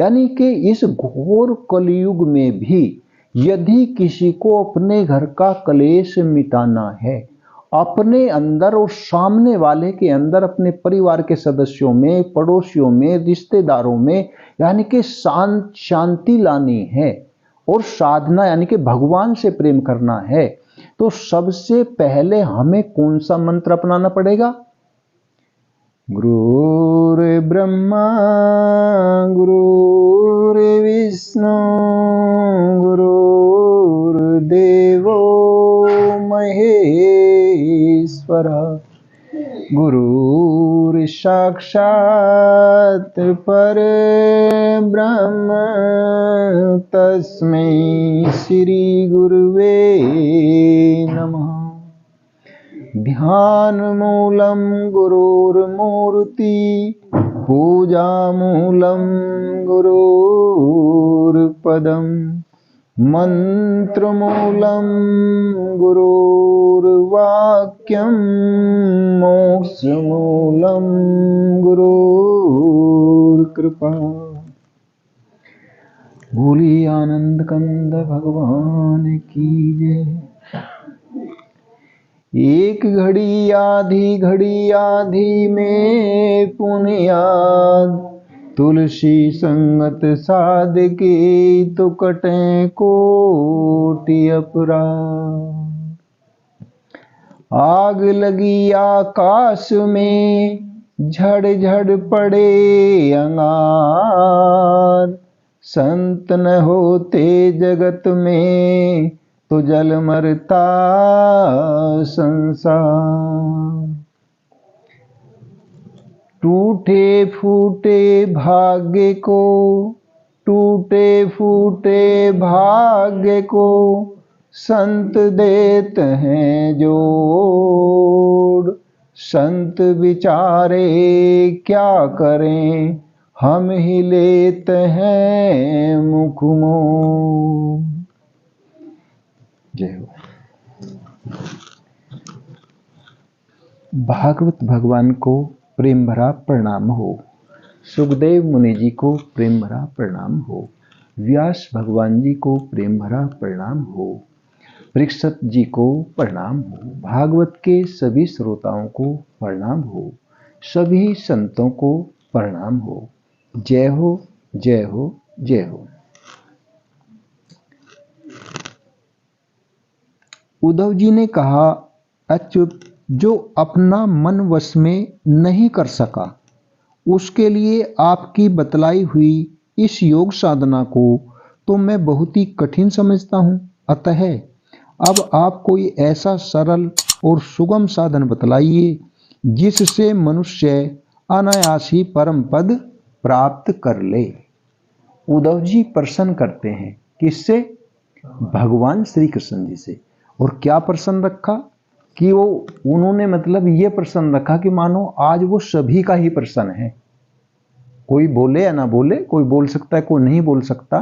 यानी कि इस घोर कलयुग में भी यदि किसी को अपने घर का कलेश मिटाना है, अपने अंदर और सामने वाले के अंदर, अपने परिवार के सदस्यों में, पड़ोसियों में, रिश्तेदारों में, यानी कि शांति लानी है और साधना यानी कि भगवान से प्रेम करना है, तो सबसे पहले हमें कौन सा मंत्र अपनाना पड़ेगा? गुरुर्ब्रह्मा गुरुर्विष्णु गुरुर्देवो महेश्वर गुरुर्साक्षात् परब्रह्म तस्मै श्री गुरुवे नमः। ध्यान मूलम गुरुर्मूर्ति पूजामूलम गुरुर्पदम मंत्रमूलम गुरुर्वाक्यम मोक्षमूलम गुरुर्कृपा। बोली आनंद कंद भगवान की जय। एक घड़ी आधी में पुनियाद, तुलसी संगत साधके तो कटे कोटि अपराध। आग लगी आकाश में झड़ पड़े अंगार, संत न होते जगत में तो जल मरता संसार। टूटे फूटे भाग्य को संत देते हैं जोड़। संत बिचारे क्या करें, हम ही लेते हैं मुख मोड़। जय हो। भागवत भगवान को प्रेम भरा प्रणाम हो। सुखदेव मुनि जी को प्रेम भरा प्रणाम हो। व्यास भगवान जी को प्रेम भरा प्रणाम हो। परीक्षित जी को प्रणाम हो। भागवत के सभी श्रोताओं को प्रणाम हो। सभी संतों को प्रणाम हो। जय हो, जय हो, जय हो। उद्धव जी ने कहा, अच्युत, जो अपना मन वश में नहीं कर सका, उसके लिए आपकी बतलाई हुई इस योग साधना को तो मैं बहुत ही कठिन समझता हूँ। अतः अब आप कोई ऐसा सरल और सुगम साधन बतलाइए जिससे मनुष्य अनायास ही परम पद प्राप्त कर ले। उद्धव जी प्रश्न करते हैं, किससे? भगवान श्री कृष्ण जी से। और क्या प्रश्न रखा कि उन्होंने मतलब ये प्रश्न रखा कि मानो आज वो सभी का ही प्रश्न है। कोई बोले या ना बोले, कोई बोल सकता है, कोई नहीं बोल सकता।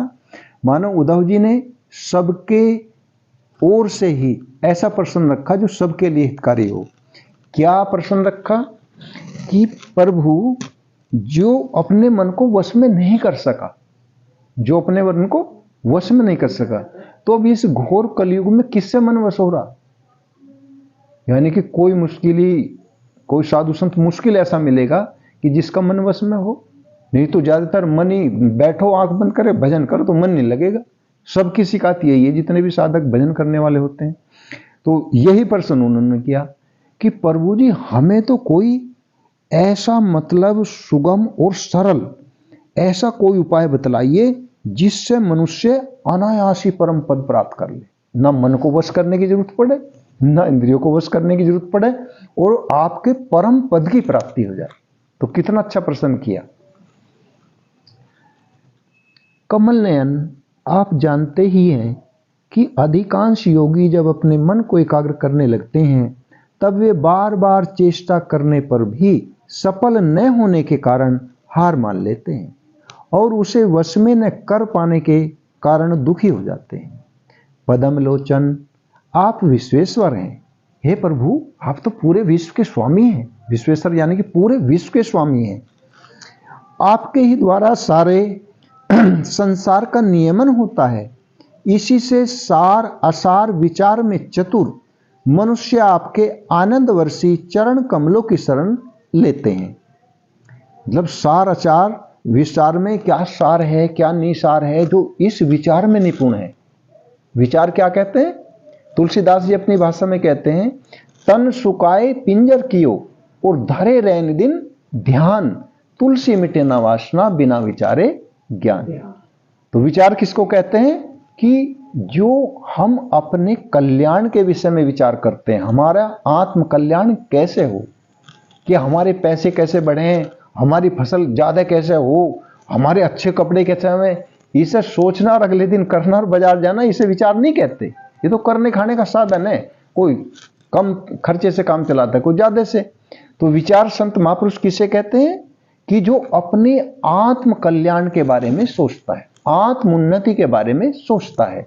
मानो उद्धव जी ने सबके ओर से ही ऐसा प्रश्न रखा जो सबके लिए हितकारी हो। क्या प्रश्न रखा कि प्रभु, जो अपने मन को वश में नहीं कर सका, जो अपने मन को वश में नहीं कर सका, तो अब इस घोर कलयुग में किससे मन वश हो रहा? यानी कि कोई साधु संत मुश्किल ऐसा मिलेगा कि जिसका मन वश में हो। नहीं तो ज्यादातर मन ही, बैठो आंख बंद करे भजन करो तो मन नहीं लगेगा। सबकी शिकायत यही है, जितने भी साधक भजन करने वाले होते हैं। तो यही प्रश्न उन्होंने किया कि प्रभु जी, हमें तो कोई ऐसा मतलब सुगम और सरल ऐसा कोई उपाय बतलाइए जिससे मनुष्य अनायासी परम पद प्राप्त कर ले। न मन को वश करने की जरूरत पड़े, न इंद्रियों को वश करने की जरूरत पड़े, और आपके परम पद की प्राप्ति हो जाए। तो कितना अच्छा प्रश्न किया। कमल नयन, आप जानते ही हैं कि अधिकांश योगी जब अपने मन को एकाग्र करने लगते हैं तब वे बार बार चेष्टा करने पर भी सफल न होने के कारण हार मान लेते हैं और उसे वश में न कर पाने के कारण दुखी हो जाते हैं। पद्मलोचन, आप विश्वेश्वर हैं। हे प्रभु, आप तो पूरे विश्व के स्वामी हैं। विश्वेश्वर यानी कि पूरे विश्व के स्वामी हैं। आपके ही द्वारा सारे संसार का नियमन होता है। इसी से सार असार विचार में चतुर मनुष्य आपके आनंदवर्षी चरण कमलों की शरण लेते हैं। मतलब सार आचार विचार में क्या सार है क्या निसार है, जो इस विचार में निपुण है। विचार क्या कहते हैं? तुलसीदास जी अपनी भाषा में कहते हैं, तन सुकाए पिंजर कियो और धरे रैन दिन ध्यान, तुलसी मिटे न वासना बिना विचारे ज्ञान। तो विचार किसको कहते हैं? कि जो हम अपने कल्याण के विषय में विचार करते हैं, हमारा आत्म कल्याण कैसे हो, कि हमारे पैसे कैसे बढ़े, हमारी फसल ज्यादा कैसे हो, हमारे अच्छे कपड़े कैसे हमें, इसे सोचना और अगले दिन करना और बाजार जाना, इसे विचार नहीं कहते। ये तो करने खाने का साधन है। कोई कम खर्चे से काम चलाता है, कोई ज्यादा से। तो विचार संत महापुरुष किसे कहते हैं? कि जो अपने आत्म कल्याण के बारे में सोचता है, आत्म उन्नति के बारे में सोचता है,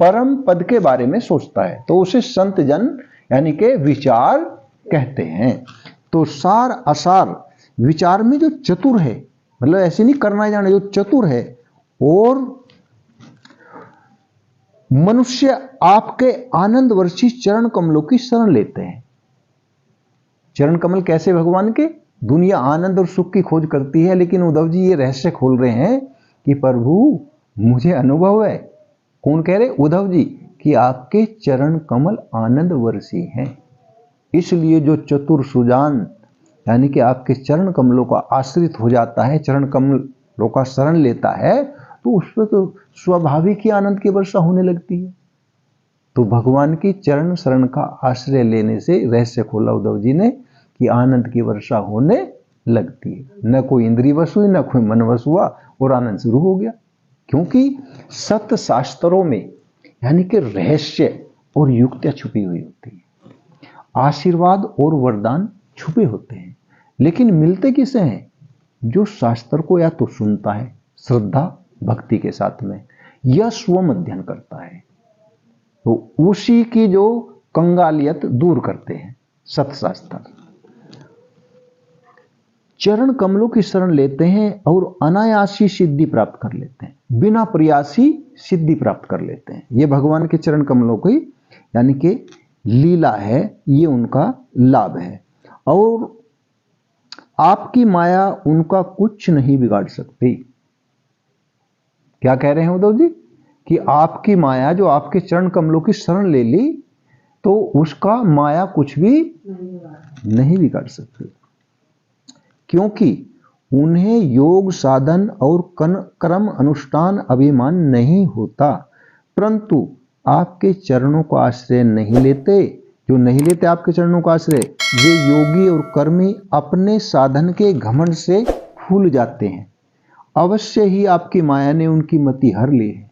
परम पद के बारे में सोचता है, तो उसे संत जन यानी कि विचार कहते हैं। तो सार असार विचार में जो चतुर है, मतलब ऐसे नहीं करना जाने, जो चतुर है, और मनुष्य आपके आनंद वर्षी चरण कमलों की शरण लेते हैं। चरण कमल कैसे भगवान के? दुनिया आनंद और सुख की खोज करती है, लेकिन उद्धव जी ये रहस्य खोल रहे हैं कि प्रभु मुझे अनुभव है। कौन कह रहे? उद्धव जी, कि आपके चरण कमल आनंद वर्षी हैं। इसलिए जो चतुर सुजान यानी कि आपके चरण कमलों का आश्रित हो जाता है, चरण कमलों का शरण लेता है, तो उस पर तो स्वाभाविक ही आनंद की वर्षा होने लगती है। तो भगवान की चरण शरण का आश्रय लेने से रहस्य खोला उद्धव जी ने कि आनंद की वर्षा होने लगती है। न कोई इंद्रिय वश हुई, न कोई मन वश हुआ, और आनंद शुरू हो गया। क्योंकि सत्य शास्त्रों में यानी कि रहस्य और युक्तियां छुपी हुई होती है, आशीर्वाद और वरदान छुपे होते हैं, लेकिन मिलते किसे हैं? जो शास्त्र को या तो सुनता है श्रद्धा भक्ति के साथ में, या स्वयं अध्ययन करता है, तो उसी की जो कंगालियत दूर करते हैं सतशास्त्र। चरण कमलों की शरण लेते हैं और अनायासी सिद्धि प्राप्त कर लेते हैं, बिना प्रयासी सिद्धि प्राप्त कर लेते हैं। ये भगवान के चरण कमलों की यानी कि लीला है, ये उनका लाभ है। और आपकी माया उनका कुछ नहीं बिगाड़ सकती। क्या कह रहे हैं उद्धव जी? कि आपकी माया जो आपके चरण कमलों की शरण ले ली, तो उसका माया कुछ भी नहीं बिगाड़ सकती, क्योंकि उन्हें योग साधन और कर्म अनुष्ठान अभिमान नहीं होता। परंतु आपके चरणों का आश्रय नहीं लेते, जो नहीं लेते आपके चरणों का आश्रय, वे योगी और कर्मी अपने साधन के घमंड से फूल जाते हैं। अवश्य ही आपकी माया ने उनकी मति हर ली है।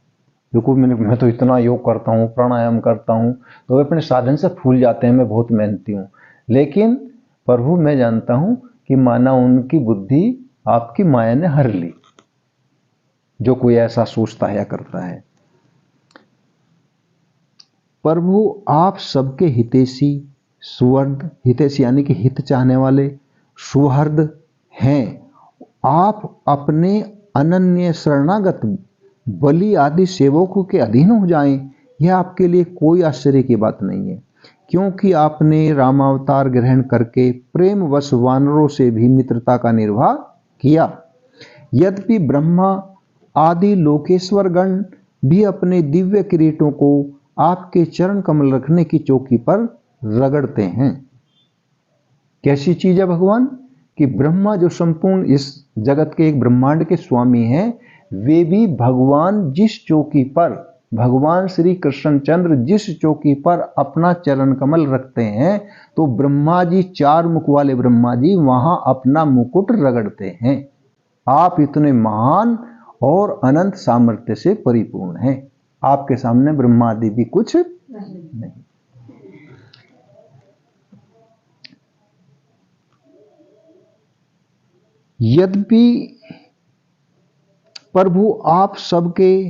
देखो मैं तो इतना योग करता हूँ, प्राणायाम करता हूँ, तो वे अपने साधन से फूल जाते हैं, मैं बहुत मेहनती हूँ। लेकिन प्रभु मैं जानता हूँ कि माना उनकी बुद्धि आपकी माया ने हर ली, जो कोई ऐसा सोचता है या करता है। प्रभु आप सबके हितैषी सुहृद, हितैषी यानी कि हित चाहने वाले सुहृद हैं। आप अपने अनन्य शरणागत बलि आदि सेवकों के अधीन हो जाएं, यह आपके लिए कोई आश्चर्य की बात नहीं है, क्योंकि आपने रामावतार ग्रहण करके प्रेमवश वानरों से भी मित्रता का निर्वाह किया। यद्यपि ब्रह्मा आदि लोकेश्वर गण भी अपने दिव्य किरीटों को आपके चरण कमल रखने की चौकी पर रगड़ते हैं। कैसी चीज है भगवान? कि ब्रह्मा जो संपूर्ण इस जगत के एक ब्रह्मांड के स्वामी हैं, वे भी भगवान जिस चौकी पर, भगवान श्री कृष्णचंद्र जिस चौकी पर अपना चरण कमल रखते हैं, तो ब्रह्मा जी, चार मुख वाले ब्रह्मा जी वहां अपना मुकुट रगड़ते हैं। आप इतने महान और अनंत सामर्थ्य से परिपूर्ण हैं, आपके सामने ब्रह्मा आदि भी कुछ नहीं। यद्यपि प्रभु आप सबके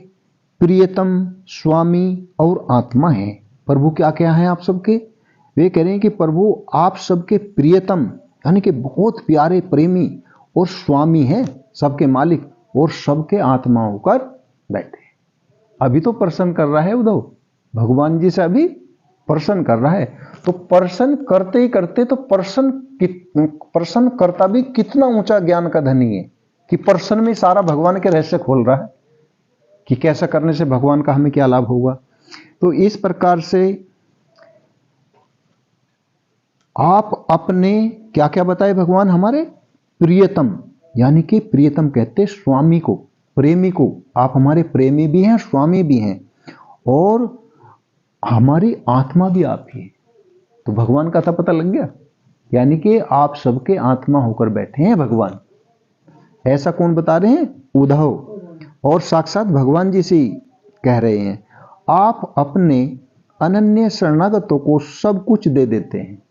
प्रियतम स्वामी और आत्मा हैं। प्रभु क्या क्या हैं आप सबके? वे कह रहे हैं कि प्रभु आप सबके प्रियतम यानी कि बहुत प्यारे प्रेमी और स्वामी हैं, सबके मालिक, और सबके आत्मा होकर बैठे। अभी तो प्रसन्न कर रहा है उद्धव, भगवान जी से अभी प्रसन्न कर रहा है। तो प्रसन्न करते ही करते तो प्रसन्न करता भी कितना ऊंचा ज्ञान का धनी है कि प्रसन्न में सारा भगवान के रहस्य खोल रहा है कि कैसा करने से भगवान का हमें क्या लाभ होगा। तो इस प्रकार से आप अपने क्या क्या बताए भगवान, हमारे प्रियतम, यानी कि प्रियतम कहते स्वामी को, प्रेमी को। आप हमारे प्रेमी भी हैं, स्वामी भी हैं, और हमारी आत्मा भी आप ही है। तो भगवान का था पता लग गया, यानी कि आप सबके आत्मा होकर बैठे हैं भगवान। ऐसा कौन बता रहे हैं? उद्धव। और साक्षात भगवान जी से कह रहे हैं, आप अपने अनन्य शरणागतों को सब कुछ दे देते हैं।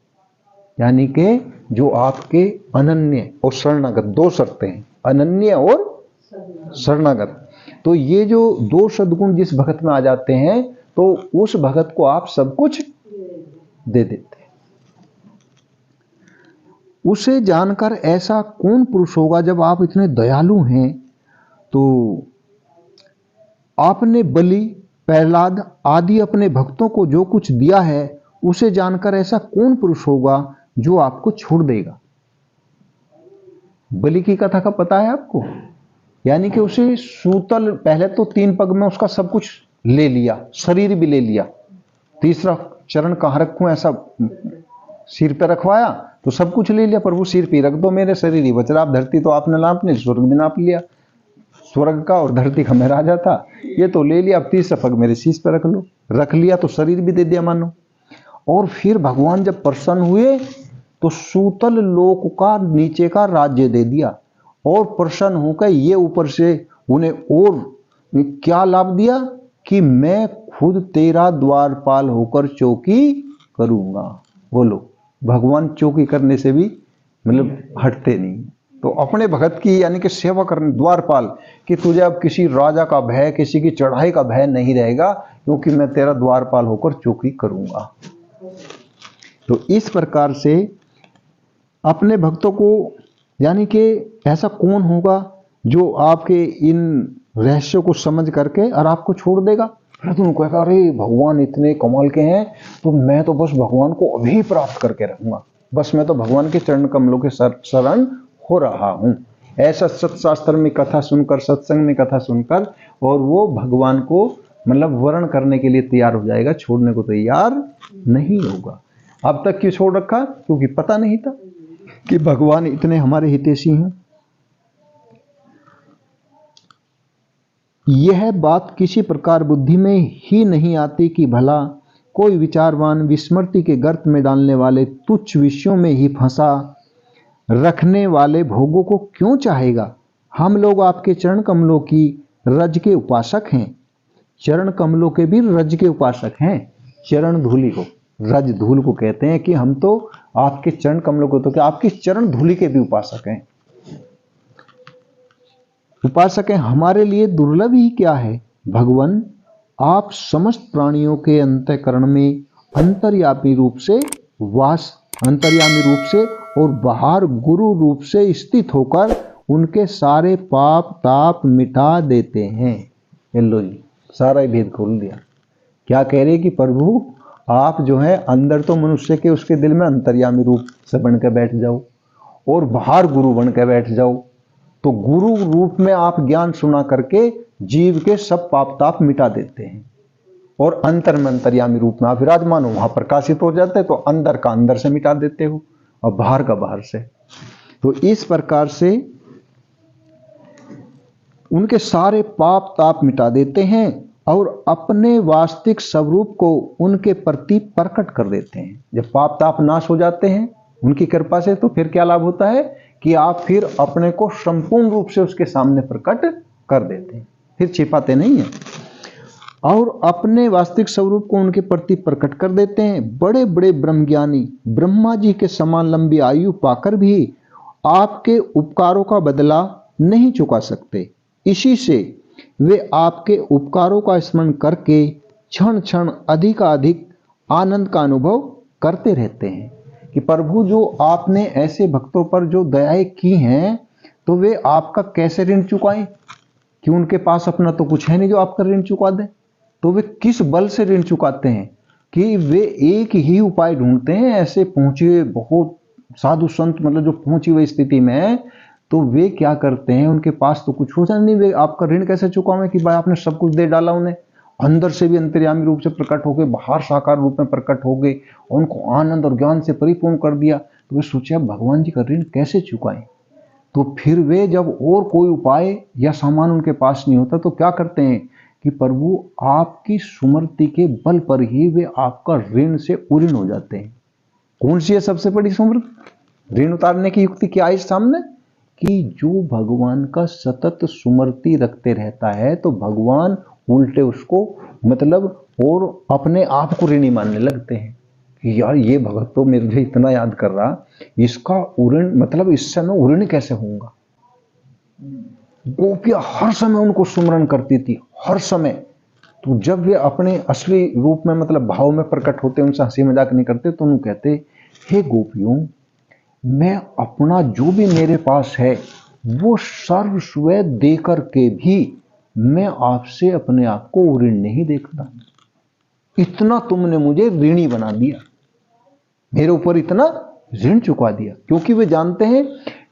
यानी कि जो आपके अनन्य और शरणागत, दो शर्तें हैं, अनन्य और शरणागत। तो ये जो दो सद्गुण जिस भगत में आ जाते हैं तो उस भगत को आप सब कुछ दे देते हैं। उसे जानकर ऐसा कौन पुरुष होगा, जब आप इतने दयालु हैं तो आपने बलि, प्रहलाद आदि अपने भक्तों को जो कुछ दिया है, उसे जानकर ऐसा कौन पुरुष होगा जो आपको छोड़ देगा। बलि की कथा का पता है आपको, यानी कि उसे सूतल, पहले तो 3 पग में उसका सब कुछ ले लिया, शरीर भी ले लिया, तीसरा चरण कहां रखूं ऐसा सिर पे रखवाया, तो सब कुछ ले लिया। प्रभु सिर पे रख दो, मेरे शरीर ही बच रहा। आप धरती तो आपने नाप नहीं, स्वर्ग भी नाप लिया, स्वर्ग का और धरती का मैं राजा था, ये तो ले लिया। अब तीसरा पग मेरे शीश पे रख लो, रख लिया तो शरीर भी दे दिया मानो। और फिर भगवान जब प्रसन्न हुए तो सूतल लोक का नीचे का राज्य दे दिया, और प्रसन्न होकर ये ऊपर से उन्हें और क्या लाभ दिया कि मैं खुद तेरा द्वारपाल होकर चौकी करूंगा। बोलो, भगवान चौकी करने से भी मतलब हटते नहीं। तो अपने भगत की यानी कि सेवा करने, द्वारपाल, कि तुझे अब किसी राजा का भय, किसी की चढ़ाई का भय नहीं रहेगा, क्योंकि मैं तेरा द्वारपाल होकर चौकी करूंगा। तो इस प्रकार से अपने भक्तों को, यानी कि ऐसा कौन होगा जो आपके इन रहस्यों को समझ करके और आपको छोड़ देगा। फिर तुम कहेगा, अरे भगवान इतने कमाल के हैं, तो मैं तो बस भगवान को अभी प्राप्त करके रहूंगा, बस मैं तो भगवान के चरण कमलों के शरण हो रहा हूं। ऐसा सत्शास्त्र में कथा सुनकर, सत्संग में कथा सुनकर, और वो भगवान को मतलब वर्ण करने के लिए तैयार हो जाएगा, छोड़ने को तैयार नहीं होगा। अब तक क्यों छोड़ रखा? क्योंकि पता नहीं था कि भगवान इतने हमारे हितैषी हैं। यह बात किसी प्रकार बुद्धि में ही नहीं आती कि भला कोई विचारवान विस्मृति के गर्त में डालने वाले तुच्छ विषयों में ही फंसा रखने वाले भोगों को क्यों चाहेगा। हम लोग आपके चरण कमलों की रज के उपासक हैं। चरण कमलों के भी रज के उपासक हैं। चरण धूलि को, रज धूल को कहते हैं कि हम तो आपके चरण कमलों को, तो क्या आपकी चरण धूलि के भी उपासक हैं। उपासक हैं। हमारे लिए दुर्लभ ही क्या है भगवान, आप समस्त प्राणियों के अंतःकरण में अंतर्यामी रूप से और बाहर गुरु रूप से स्थित होकर उनके सारे पाप ताप मिटा देते हैं। लो जी, सारा ही भेद खोल दिया। क्या कह रहे कि प्रभु आप जो है अंदर तो मनुष्य के उसके दिल में अंतर्यामी रूप से बन के बैठ जाओ, और बाहर गुरु बन के बैठ जाओ। तो गुरु रूप में आप ज्ञान सुना करके जीव के सब पाप ताप मिटा देते हैं, और अंतर में अंतर्यामी रूप में आप विराजमान हो, वहां प्रकाशित हो जाते हैं। तो अंदर का अंदर से मिटा देते हो और बाहर का बाहर से। तो इस प्रकार से उनके सारे पाप ताप मिटा देते हैं और अपने वास्तविक स्वरूप को उनके प्रति प्रकट कर देते हैं। जब पाप ताप नाश हो जाते हैं उनकी कृपा से, तो फिर क्या लाभ होता है कि आप फिर अपने को संपूर्ण रूप से उसके सामने प्रकट कर देते हैं, फिर छिपाते नहीं हैं, और अपने वास्तविक स्वरूप को उनके प्रति प्रकट कर देते हैं। बड़े बड़े ब्रह्मज्ञानी ब्रह्मा जी के समान लंबी आयु पाकर भी आपके उपकारों का बदला नहीं चुका सकते। इसी से वे आपके उपकारों का स्मरण करके क्षण क्षण अधिक आनंद का अनुभव करते रहते हैं। कि प्रभु जो आपने ऐसे भक्तों पर जो दयाएं की हैं, तो वे आपका कैसे ऋण चुकाएं? कि उनके पास अपना तो कुछ है नहीं जो आपका ऋण चुका दे। तो वे किस बल से ऋण चुकाते हैं? कि वे एक ही उपाय ढूंढते हैं। ऐसे पहुंचे बहुत साधु संत, मतलब जो पहुंची हुई स्थिति में है, तो वे क्या करते हैं, उनके पास तो कुछ होता नहीं, वे आपका ऋण कैसे चुकावें? कि भाई आपने सब कुछ दे डाला उन्हें, अंदर से भी अंतर्यामी रूप से प्रकट हो गए, बाहर साकार रूप में प्रकट हो गए, उनको आनंद और ज्ञान से परिपूर्ण कर दिया। तो वे सोचे अब भगवान जी का ऋण कैसे चुकाएं? तो फिर वे जब और कोई उपाय या सामान उनके पास नहीं होता तो क्या करते हैं कि प्रभु आपकी सुमृति के बल पर ही वे आपका ऋण से उऋण हो जाते हैं। कौन सी है सबसे बड़ी सुमृति? ऋण उतारने की युक्ति क्या है इस सामने? कि जो भगवान का सतत सुमृति रखते रहता है तो भगवान उल्टे उसको मतलब और अपने आप को ऋणी मानने लगते हैं कि यार ये भगत तो मुझे इतना याद कर रहा, इसका उऋण मतलब इससे मैं उऋण कैसे होऊंगा। गोपियां हर समय उनको सुमरण करती थी, हर समय। तो जब वे अपने असली रूप में मतलब भाव में प्रकट होते, उनसे हंसी मजाक नहीं करते, तो उन्हें कहते हे गोपियों, मैं अपना जो भी मेरे पास है वो सर्वस्व दे करके भी मैं आपसे अपने आप को ऋण नहीं देखता। इतना तुमने मुझे ऋणी बना दिया, मेरे ऊपर इतना ऋण चुका दिया। क्योंकि वे जानते हैं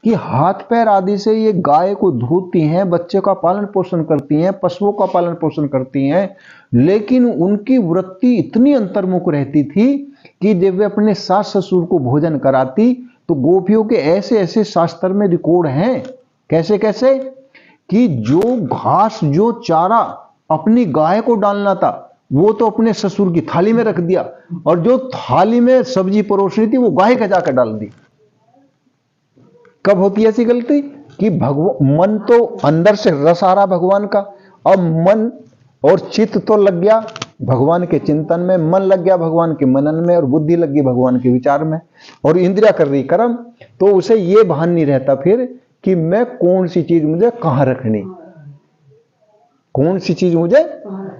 कि हाथ पैर आदि से ये गाय को धोती हैं, बच्चे का पालन पोषण करती हैं, पशुओं का पालन पोषण करती हैं, लेकिन उनकी वृत्ति इतनी अंतर्मुख रहती थी कि जब वे अपने सास ससुर को भोजन कराती तो गोपियों के ऐसे ऐसे शास्त्र में रिकॉर्ड हैं, कैसे कैसे, कि जो घास जो चारा अपनी गाय को डालना था वो तो अपने ससुर की थाली में रख दिया, और जो थाली में सब्जी परोसनी थी वो गाय का जाकर डाल दी। कब होती है ऐसी गलती? कि मन तो अंदर से रस आ रहा भगवान का, अब मन और चित्त तो लग गया भगवान के चिंतन में, मन लग गया भगवान के मनन में, और बुद्धि लग गई भगवान के विचार में, और इंद्रिया कर रही कर्म। तो उसे ये भान नहीं रहता फिर कि मैं कौन सी चीज मुझे कहां रखनी, कौन सी चीज मुझे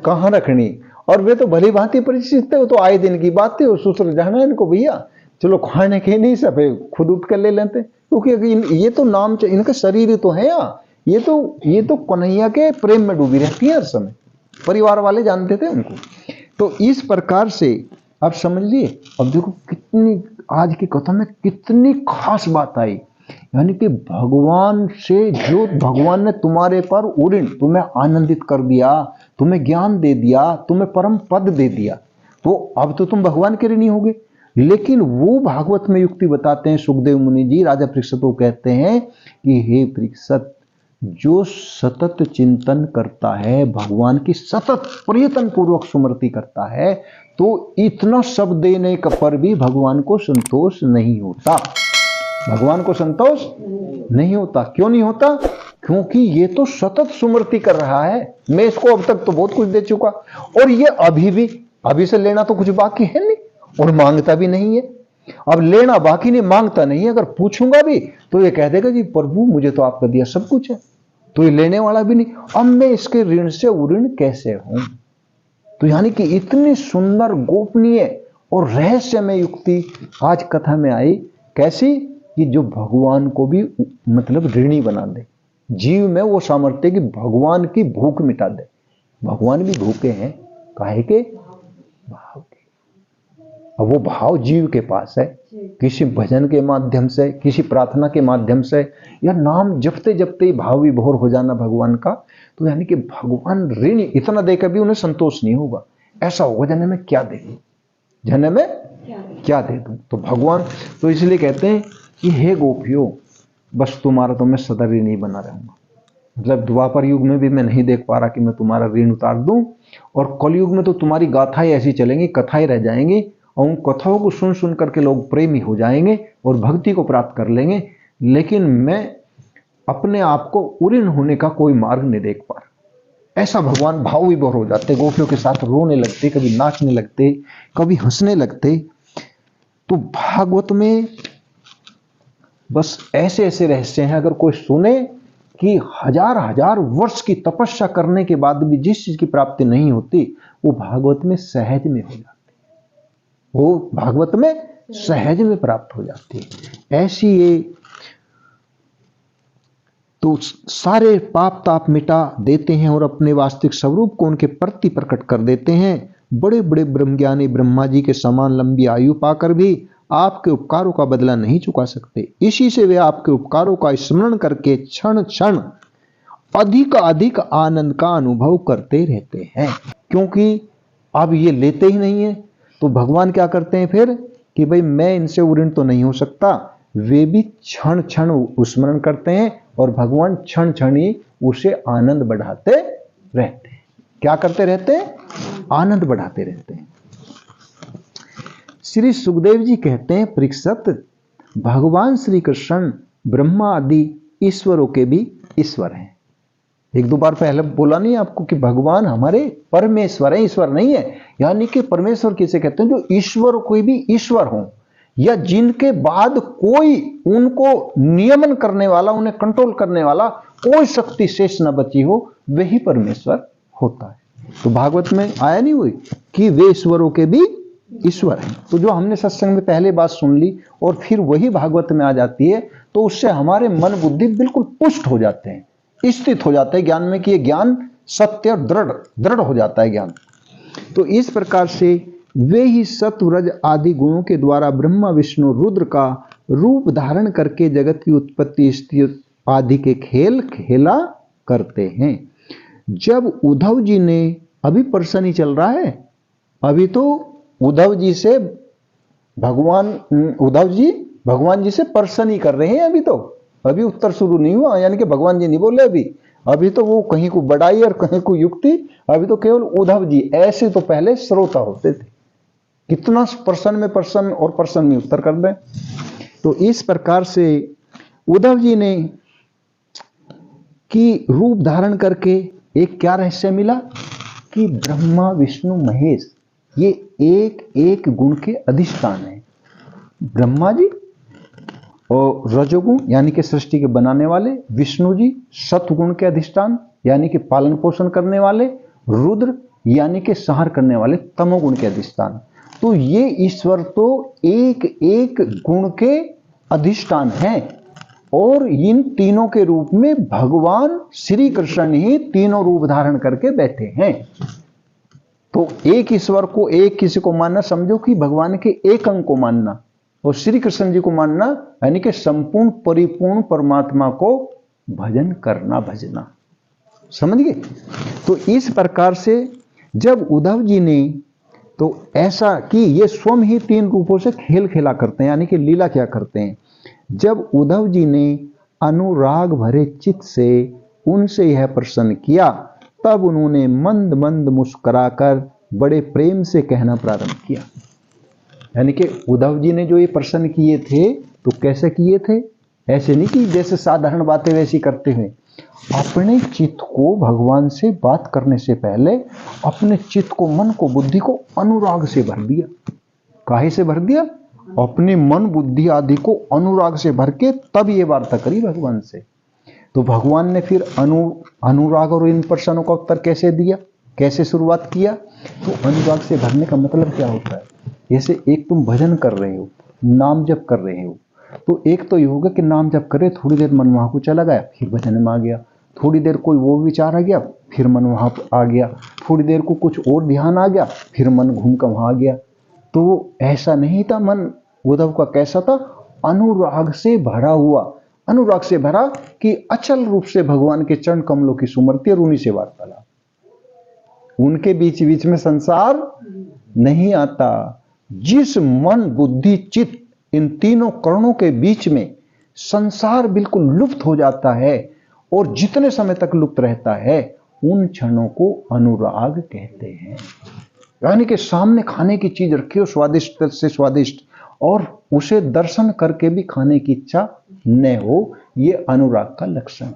कहां रखनी। और वे तो भली भांति परिचित थे, वो तो आए दिन की बात थी, और ससुर जाना इनको भैया चलो खाने के नहीं सब खुद उठ कर ले लेते, क्योंकि ये तो नाम इनका शरीर तो है यार, ये तो कन्हैया के प्रेम में डूबी रहती है हर समय, परिवार वाले जानते थे उनको। तो इस प्रकार से आप समझ लिए। अब देखो कितनी आज की कथा में कितनी खास बात आई, यानी कि भगवान से जो भगवान ने तुम्हारे पर उऋण तुम्हें आनंदित कर दिया, तुम्हें ज्ञान दे दिया, तुम्हें परम पद दे दिया, तो अब तो तुम भगवान के ऋणी होगे। लेकिन वो भागवत में युक्ति बताते हैं सुखदेव मुनि जी, राजा परीक्षित को कहते हैं कि हे परीक्षित, जो सतत चिंतन करता है, भगवान की सतत प्रयत्न पूर्वक स्मृति करता है, तो इतना सब देने पर भी भगवान को संतोष नहीं होता। भगवान को संतोष नहीं होता। क्यों नहीं होता? क्योंकि ये तो सतत स्मृति कर रहा है, मैं इसको अब तक तो बहुत कुछ दे चुका, और ये अभी से लेना तो कुछ बाकी है नहीं, और मांगता भी नहीं है। अब लेना बाकी नहीं, मांगता नहीं है। अगर पूछूंगा भी तो ये कह देगा जी प्रभु मुझे तो आपका दिया सब कुछ है, तो ये लेने वाला भी नहीं, अब मैं इसके ऋण से उऋण कैसे हूं। तो यानी कि इतनी सुंदर गोपनीय और रहस्यमय युक्ति आज कथा में आई। कैसी? कि जो भगवान को भी मतलब ऋणी बना दे, जीव में वो सामर्थ्य कि भगवान की भूख मिटा दे। भगवान भी भूखे हैं, काहे के? भाव के। अब वो भाव जीव के पास है, किसी भजन के माध्यम से, किसी प्रार्थना के माध्यम से, या नाम जपते जपते ही भाव विभोर हो जाना भगवान का। तो यानी कि भगवान ऋणी इतना देकर भी उन्हें संतोष नहीं होगा। ऐसा होगा जन्म में क्या दे दूं, जन्म में क्या दे दूं। तो भगवान तो इसलिए कहते हैं कि हे गोपियों, बस तुम्हारा तो मैं सदा ऋणी बना रहूंगा। मतलब द्वापर युग में भी मैं नहीं देख पा रहा कि मैं तुम्हारा ऋण उतार दूं, और कलयुग में तो तुम्हारी गाथाएं ऐसी चलेंगी, कथाएं रह जाएंगी, और उन कथाओं को सुन सुन करके लोग प्रेमी हो जाएंगे और भक्ति को प्राप्त कर लेंगे। लेकिन मैं अपने आप को उऋण होने का कोई मार्ग नहीं देख पा रहा। ऐसा भगवान भाव विभोर हो जाते, गोपियों के साथ रोने लगते, कभी नाचने लगते, कभी हंसने लगते। तो भागवत में बस ऐसे ऐसे रहस्य हैं, अगर कोई सुने कि हजार हजार वर्ष की तपस्या करने के बाद भी जिस चीज की प्राप्ति नहीं होती, वो भागवत में सहज में हो जाती, वो भागवत में सहज में प्राप्त हो जाती है। ऐसी ये तो सारे पाप ताप मिटा देते हैं और अपने वास्तविक स्वरूप को उनके प्रति प्रकट कर देते हैं। बड़े बड़े ब्रह्मज्ञानी ब्रह्मा जी के समान लंबी आयु पाकर भी आपके उपकारों का बदला नहीं चुका सकते। इसी से वे आपके उपकारों का स्मरण करके क्षण क्षण अधिक अधिक आनंद का अनुभव करते रहते हैं। क्योंकि अब ये लेते ही नहीं है, तो भगवान क्या करते हैं फिर कि भाई मैं इनसे ऋण तो नहीं हो सकता। वे भी क्षण क्षण स्मरण करते हैं और भगवान क्षण क्षण ही उसे आनंद बढ़ाते रहते हैं। क्या करते रहते हैं? आनंद बढ़ाते रहते हैं। श्री सुखदेव जी कहते हैं, परीक्षित, भगवान श्री कृष्ण ब्रह्मा आदि ईश्वरों के भी ईश्वर हैं। एक दो बार पहले बोला नहीं आपको कि भगवान हमारे परमेश्वर है, ईश्वर नहीं है। यानी कि परमेश्वर किसे कहते हैं? जो ईश्वर कोई भी ईश्वर हो, या जिनके बाद कोई उनको नियमन करने वाला, उन्हें कंट्रोल करने वाला कोई शक्ति शेष न बची हो, वही परमेश्वर होता है। तो भागवत में आया नहीं हुई कि वे ईश्वरों के भी ईश्वर हैं। तो जो हमने सत्संग में पहले बात सुन ली और फिर वही भागवत में आ जाती है, तो उससे हमारे मन बुद्धि बिल्कुल पुष्ट हो जाते हैं, स्थित हो जाते हैं ज्ञान में, कि ये ज्ञान सत्य और दृढ़ हो जाता है ज्ञान। तो इस प्रकार से वे ही सत्व रज आदि गुणों के द्वारा ब्रह्मा विष्णु रुद्र का रूप धारण करके जगत की उत्पत्ति स्थिति आदि के खेल खेला करते हैं। जब उद्धव जी ने, अभी प्रश्न ही चल रहा है, अभी तो उद्धव जी से उद्धव जी भगवान जी से प्रश्न ही कर रहे हैं। अभी उत्तर शुरू नहीं हुआ, यानी कि भगवान जी नहीं बोले अभी तो वो कहीं को बढ़ाई और कहीं को युक्ति। अभी तो केवल उद्धव जी, ऐसे तो पहले श्रोता होते थे, कितना प्रश्न में प्रश्न और प्रश्न में उत्तर कर दें। तो इस प्रकार से उद्धव जी ने की रूप धारण करके एक क्या रहस्य मिला कि ब्रह्मा विष्णु महेश ये एक एक गुण के अधिष्ठान है। ब्रह्मा जी और रजोगुण यानी कि सृष्टि के बनाने वाले, विष्णु जी सत्वगुण के अधिष्ठान यानी कि पालन पोषण करने वाले, रुद्र यानी कि संहार करने वाले तमोगुण के अधिष्ठान। तो ये ईश्वर तो एक एक गुण के अधिष्ठान हैं और इन तीनों के रूप में भगवान श्री कृष्ण ही तीनों रूप धारण करके बैठे हैं। तो एक ईश्वर को, एक किसी को मानना, समझो कि भगवान के एक अंग को मानना, और श्री कृष्ण जी को मानना यानी कि संपूर्ण परिपूर्ण परमात्मा को भजन करना, भजना। समझ गए? तो इस प्रकार से जब उद्धव जी ने तो ऐसा कि ये स्वयं ही तीन रूपों से खेल खेला करते हैं, यानी कि लीला क्या करते हैं। जब उद्धव जी ने अनुराग भरे चित्त से उनसे यह प्रश्न किया, तब उन्होंने मंद मंद मुस्कुराकर बड़े प्रेम से कहना प्रारंभ किया। यानी कि उद्धव जी ने जो ये प्रश्न किए थे, तो कैसे किए थे? ऐसे नहीं कि जैसे साधारण बातें वैसी करते हुए, अपने चित्त को भगवान से बात करने से पहले अपने चित्त को, मन को, बुद्धि को अनुराग से भर दिया। काहे से भर दिया? अपने मन बुद्धि आदि को अनुराग से भर के तब ये वार्ता करी भगवान से। तो भगवान ने फिर अनुराग और इन प्रश्नों का उत्तर कैसे दिया, कैसे शुरुआत किया? तो अनुराग से भरने का मतलब क्या होता है? जैसे एक तुम भजन कर रहे हो, नाम जप कर रहे हो, तो एक तो ये होगा कि नाम जप करे, थोड़ी देर मन वहां को चला गया, फिर भजन में आ गया, थोड़ी देर कोई वो विचार आ गया, फिर मन वहां आ गया, थोड़ी देर को कुछ और ध्यान आ गया, फिर मन घूम कर वहां आ गया। तो ऐसा नहीं था मन उद्धव का, कैसा था? अनुराग से भरा हुआ, अनुराग से भरा कि अचल रूप से भगवान के चरण कमलों की सुमरती और उन्हीं से वार्तालाप। उनके बीच बीच में संसार नहीं आता। जिस मन बुद्धि चित्त इन तीनों करणों के बीच में संसार बिल्कुल लुप्त हो जाता है, और जितने समय तक लुप्त रहता है उन क्षणों को अनुराग कहते हैं। यानी कि सामने खाने की चीज रखी हो, स्वादिष्ट से स्वादिष्ट, और उसे दर्शन करके भी खाने की इच्छा न हो, ये अनुराग का लक्षण।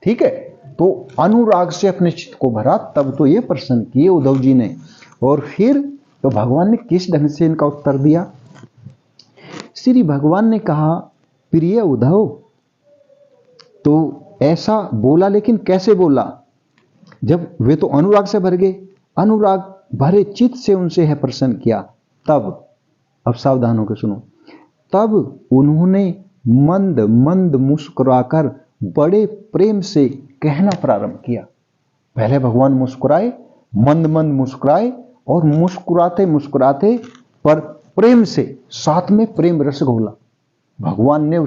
ठीक है? तो अनुराग से अपने चित्त को भरा, तब तो ये प्रश्न किए उद्धव जी ने। और फिर तो भगवान ने किस ढंग से इनका उत्तर दिया? श्री भगवान ने कहा, प्रिय उद्धव, तो ऐसा बोला, लेकिन कैसे बोला? जब वे तो अनुराग से भर गए, अनुराग भरे चित्त से उनसे यह प्रश्न किया, तब, अब सावधान होकर सुनो, तब उन्होंने मंद मंद मुस्कुराकर बड़े प्रेम से कहना प्रारंभ किया। पहले भगवान मुस्कुराए, मंद मंद मुस्कुराए, और मुस्कुराते मुस्कुराते पर प्रेम से साथ में प्रेम रस घोला। भगवान ने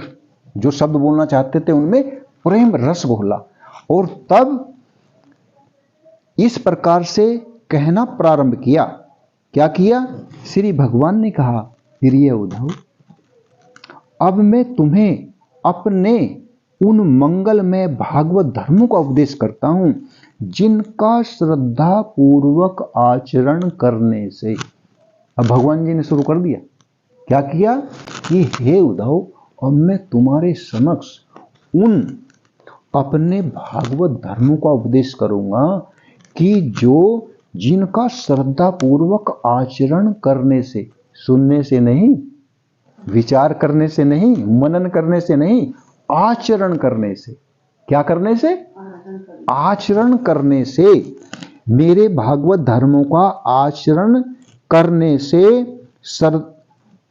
जो शब्द बोलना चाहते थे उनमें प्रेम रस घोला, और तब इस प्रकार से कहना प्रारंभ किया। क्या किया? श्री भगवान ने कहा, प्रिय उद्धव, अब मैं तुम्हें अपने उन मंगलमय भागवत धर्मों का उपदेश करता हूं जिनका श्रद्धा पूर्वक आचरण करने से। अब भगवान जी ने शुरू कर दिया। क्या किया कि हे उद्धव, अब मैं तुम्हारे समक्ष उन अपने भागवत धर्मों का उपदेश करूंगा कि जिनका श्रद्धा पूर्वक आचरण करने से, सुनने से नहीं, विचार करने से नहीं, मनन करने से नहीं, आचरण करने से। क्या करने से? आचरण करने से, मेरे भागवत धर्मों का आचरण करने से,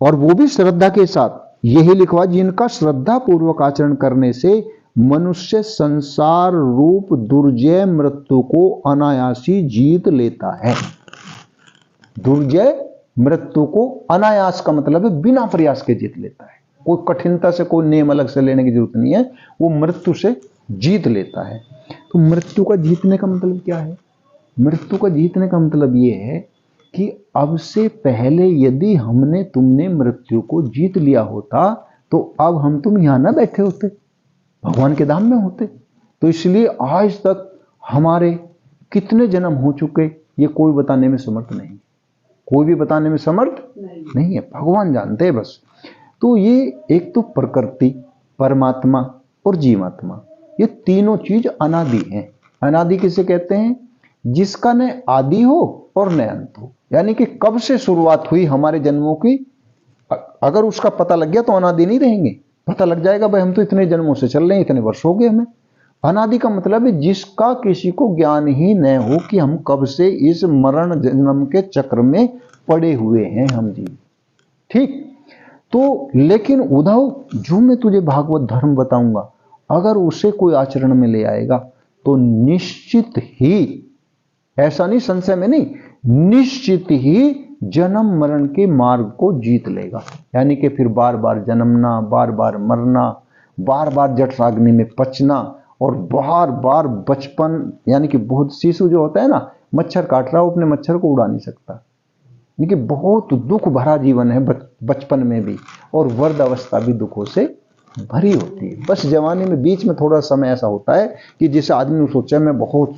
और वो भी श्रद्धा के साथ। यही लिखवा, जिनका श्रद्धा पूर्वक आचरण करने से मनुष्य संसार रूप दुर्जय मृत्यु को अनायासी जीत लेता है। दुर्जय मृत्यु को अनायास का मतलब है बिना प्रयास के जीत लेता है। कोई कठिनता से, कोई नियम अलग से लेने की जरूरत नहीं है, वो मृत्यु से जीत लेता है। तो मृत्यु का जीतने का मतलब क्या है? मृत्यु का जीतने का मतलब ये है कि अब से पहले यदि तुमने मृत्यु को जीत लिया होता तो अब हम तुम यहां ना बैठे होते, भगवान के धाम में होते। तो इसलिए आज तक हमारे कितने जन्म हो चुके ये कोई बताने में समर्थ नहीं, कोई भी बताने में समर्थ नहीं है, भगवान जानते हैं बस। तो ये एक तो प्रकृति, परमात्मा और जीवात्मा, ये तीनों चीज अनादि हैं। अनादि किसे कहते हैं? जिसका न आदि हो और न अंत हो, यानी कि कब से शुरुआत हुई हमारे जन्मों की, अगर उसका पता लग गया तो अनादि नहीं रहेंगे। पता लग जाएगा भाई हम तो इतने जन्मों से चल रहे हैं, इतने वर्ष हो गए हमें। अनादि का मतलब है जिसका किसी को ज्ञान ही न हो कि हम कब से इस मरण जन्म के चक्र में पड़े हुए हैं हम जीव। ठीक? तो लेकिन उद्धव, जो मैं तुझे भागवत धर्म बताऊंगा, अगर उसे कोई आचरण में ले आएगा तो निश्चित ही, ऐसा नहीं संशय में नहीं, निश्चित ही जन्म मरण के मार्ग को जीत लेगा। यानी कि फिर बार बार जन्मना, बार बार मरना, बार बार जठराग्नि में पचना, और बार बार बचपन, यानी कि बहुत शिशु जो होता है ना, मच्छर काट रहा हो, अपने मच्छर को उड़ा नहीं सकता। यानी कि बहुत दुख भरा जीवन है बचपन में भी, और वृद्ध अवस्था भी दुखों से भरी होती है। बस जवानी में बीच में थोड़ा समय ऐसा होता है कि जिसे आदमी सोचा मैं बहुत